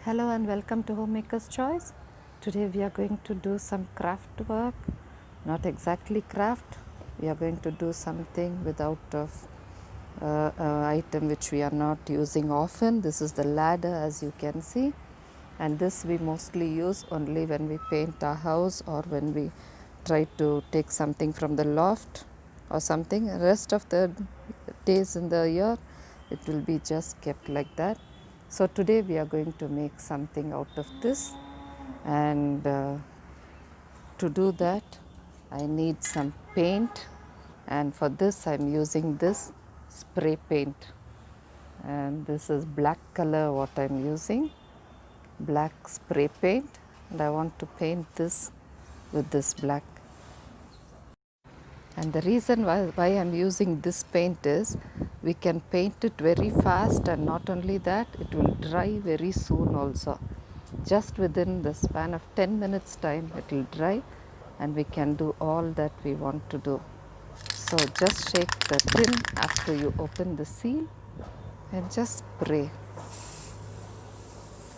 Hello and welcome to Homemaker's Choice. Today we are going to do some craft work, not exactly craft. We are going to do something without of item which we are not using often. This is the ladder, as you can see, and this we mostly use only when we paint our house or when we try to take something from the loft or something. Rest of the days in the year it will be just kept like that. So today we are going to make something out of this, and to do that I need some paint, and for this I am using this spray paint, and this is black color what I am using, black spray paint, and I want to paint this with this black. And the reason why I am using this paint is we can paint it very fast, and not only that, it will dry very soon also. Just within the span of 10 minutes time it will dry, and we can do all that we want to do. So just shake the tin after you open the seal and just spray.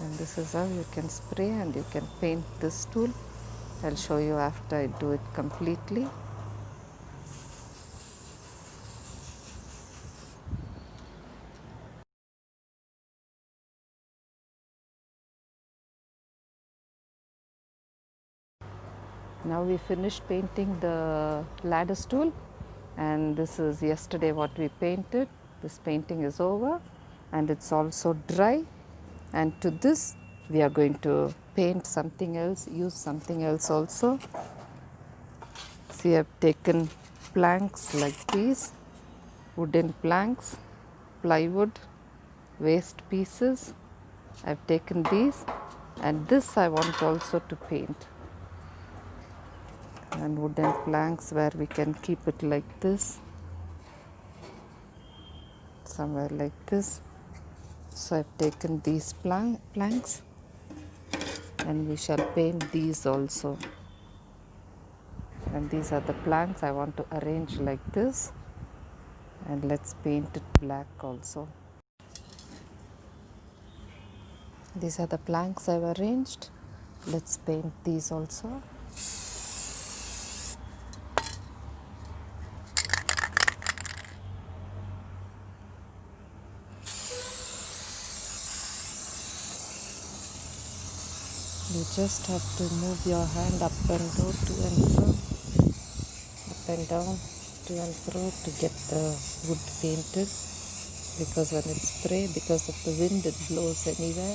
And this is how you can spray, and you can paint this tool. I'll show you after I do it completely. Now we finished painting the ladder stool, and this is yesterday what we painted. This painting is over and it's also dry, and to this we are going to paint something else, use something else also. See, I've taken planks like these, wooden planks, plywood, waste pieces. I've taken these, and this I want also to paint. And wooden planks where we can keep it like this, somewhere like this. So I've taken these planks, and we shall paint these also. And these are the planks I want to arrange like this, and let's paint it black also. These are the planks I've arranged. Let's paint these also. You just have to move your hand up and down, to and fro, up and down, to and fro to get the wood painted, because when it's spray, because of the wind, it blows anywhere.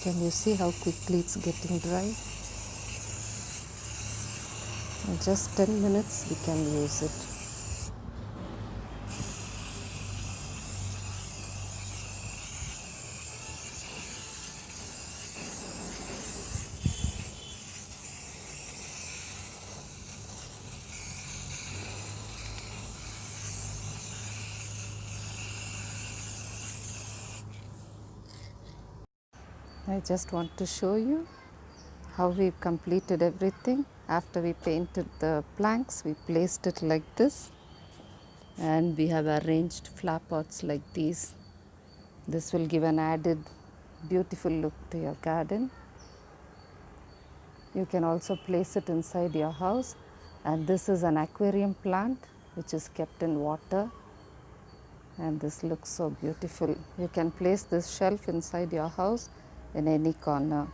Can you see how quickly it's getting dry? In just 10 minutes we can use it. I just want to show you how we completed everything. After we painted the planks, we placed it like this, and we have arranged flower pots like these. This will give an added beautiful look to your garden. You can also place it inside your house, and this is an aquarium plant which is kept in water, and this looks so beautiful. You can place this shelf inside your house in any corner.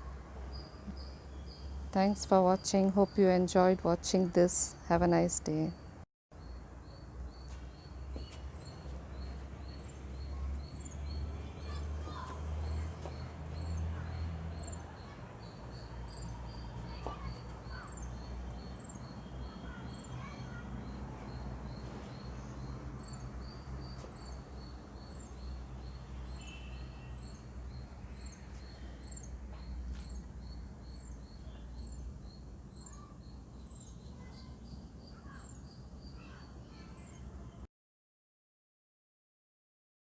Thanks for watching. Hope you enjoyed watching this. Have a nice day.